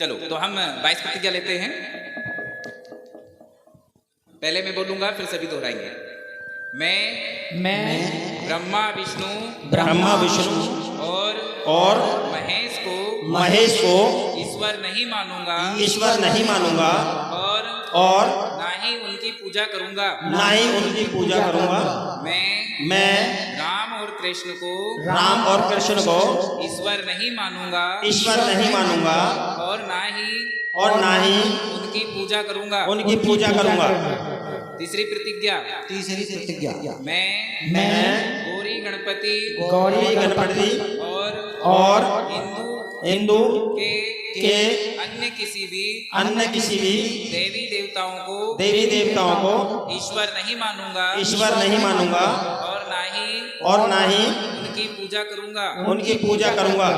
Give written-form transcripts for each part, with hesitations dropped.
चलो तो हम 22 प्रतिज्ञा लेते हैं। पहले मैं बोलूंगा फिर सभी दोहराएंगे। मैं ब्रह्मा विष्णु और महेश को ईश्वर नहीं मानूंगा और ना ही उनकी पूजा करूंगा। मैं राम और कृष्ण को ईश्वर नहीं मानूंगा और ना ही उनकी पूजा करूंगा। तीसरी प्रतिज्ञा मैं गौरी गणपति और हिंदू के अन्य किसी भी देवी देवताओं को ईश्वर नहीं मानूंगा और ना ही उनकी पूजा करूंगा।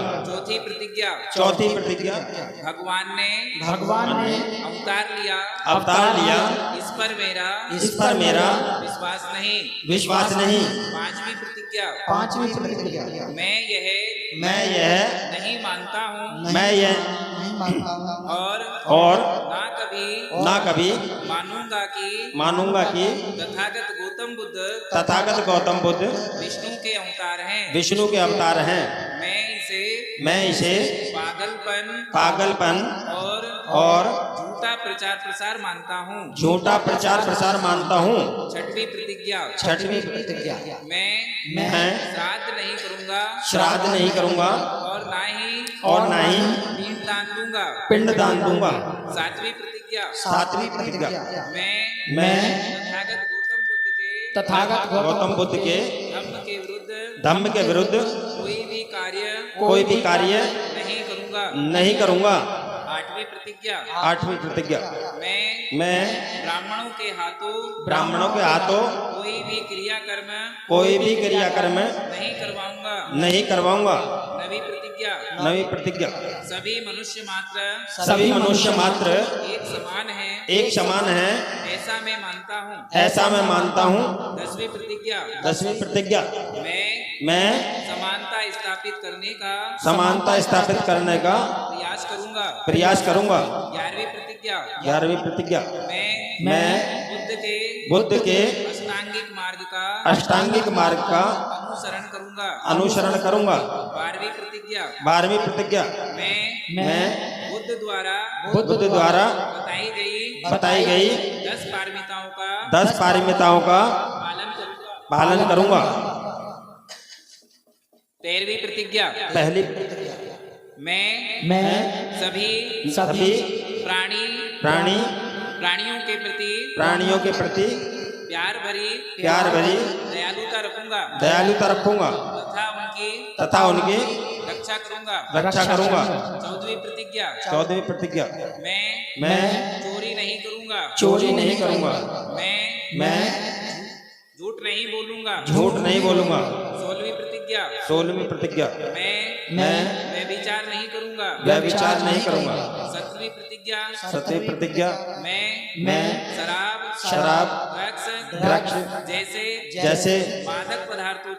चौथी प्रतिज्ञा भगवान ने अवतार लिया इस पर मेरा विश्वास नहीं। पांचवी प्रतिज्ञा मैं यह नहीं मानता हूँ और ना कभी मानूंगा कि तथागत गौतम बुद्ध विष्णु के अवतार हैं। मैं इसे पागलपन और झूठा प्रचार प्रसार मानता हूँ। छठवीं प्रतिज्ञा मैं श्राद्ध नहीं करूंगा और ना ही पिंड दान दूंगा। सातवीं प्रतिज्ञा मैं तथागत गौतम बुद्ध के धम्म के विरुद्ध कोई भी कार्य नहीं करूंगा। आठवीं प्रतिज्ञा मैं ब्राह्मणों के हाथों कोई भी क्रियाकर्म नहीं करवाऊंगा। नवीं प्रतिज्ञा सभी मनुष्य मात्र एक समान है ऐसा मैं मानता हूँ। दसवीं प्रतिज्ञा मैं समानता स्थापित करने का प्रयास करूंगा। 11वीं प्रतिज्ञा मैं बुद्ध के अष्टांगिक मार्ग का अनुसरण करूंगा। 12वीं प्रतिज्ञा मैं बुद्ध द्वारा बताई गई 10 पारमिताओं का पालन करूंगा। 13वीं प्रतिज्ञा मैं सभी प्राणियों के प्रति प्यार भरी दयालुता रखूंगा तथा उनकी रक्षा करूंगा। 14वीं प्रतिज्ञा मैं चोरी नहीं करूंगा। मैं झूठ नहीं बोलूंगा। 16वीं प्रतिज्ञा मैं व्यभिचार नहीं करूंगा। 7वीं प्रतिज्ञा मैं शराब ड्रग्स जैसे मादक पदार्थों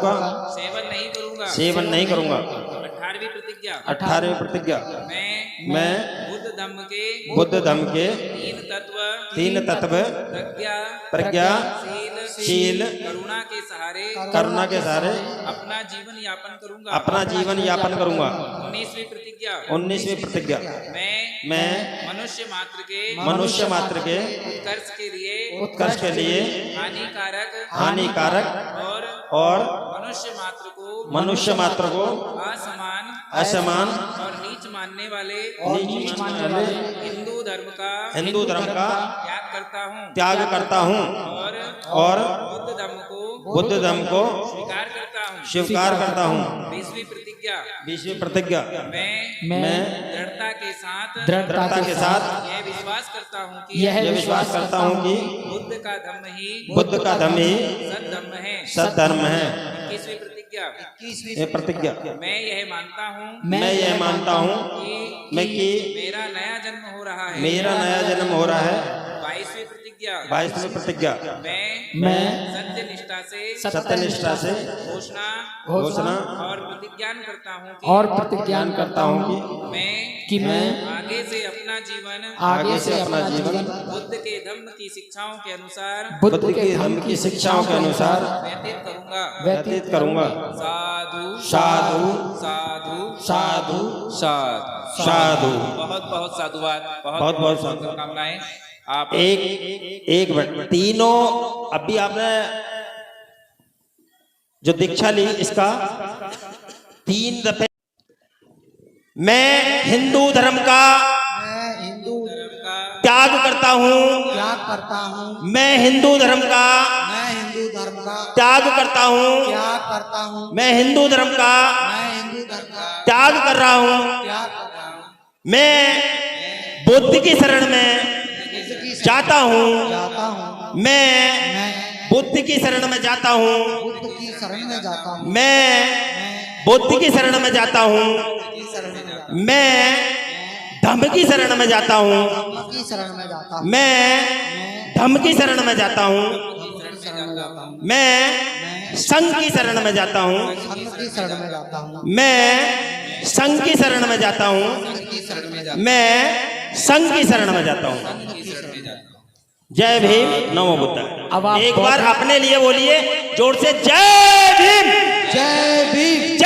का सेवन नहीं करूंगा। 18वीं प्रतिज्ञा मैं बुद्ध धम्म के 3 तत्व प्रज्ञा शील करुणा के सहारे अपना जीवन यापन करूंगा। 19वीं प्रतिज्ञा मैं मनुष्य मात्र के उत्कर्ष के लिए हानिकारक और मनुष्य मात्र को असमान और नीच मानने वाले हिंदू धर्म का त्याग करता हूँ और बुद्ध धर्म को स्वीकार करता हूँ। 20वीं प्रतिज्ञा मैं दृढ़ता के साथ यह विश्वास करता हूँ कि बुद्ध का धम्म ही सद्धर्म है। 21वीं प्रतिज्ञा मैं यह मानता हूँ कि मेरा नया जन्म हो रहा है। 22वीं प्रतिज्ञा मैं सत्यनिष्ठा से घोषणा और प्रतिज्ञान करता हूँ कि कि मैं आगे से अपना जीवन बुद्ध के धम्म की शिक्षाओं के अनुसार व्यतीत करूंगा। साधु साधु साधु साधु साधु साधु। बहुत बहुत साधुवाद, बहुत बहुत शुभकामनाएं। आप एक मिनट, तीनों अभी आपने जो दीक्षा ली इसका 3 दफे मैं हिंदू धर्म का त्याग करता हूँ, मैं हिंदू धर्म का त्याग करता हूँ, मैं हिंदू धर्म का त्याग कर रहा हूँ, मैं बुद्ध की शरण में जाता हूँ, मैं बुद्ध की शरण में जाता हूँ, मैं बुद्ध की शरण में जाता हूँ, मैं धम्म की शरण में जाता हूँ, मैं धम्म की शरण में जाता हूँ, मैं संघ की शरण में जाता हूँ, मैं संघ की शरण में जाता हूँ, मैं संघ की शरण में जाता हूँ। जय भीम, नमो बुद्धाय। अब आप एक बार अपने लिए बोलिए जोर से, जय भीम। जय भीम।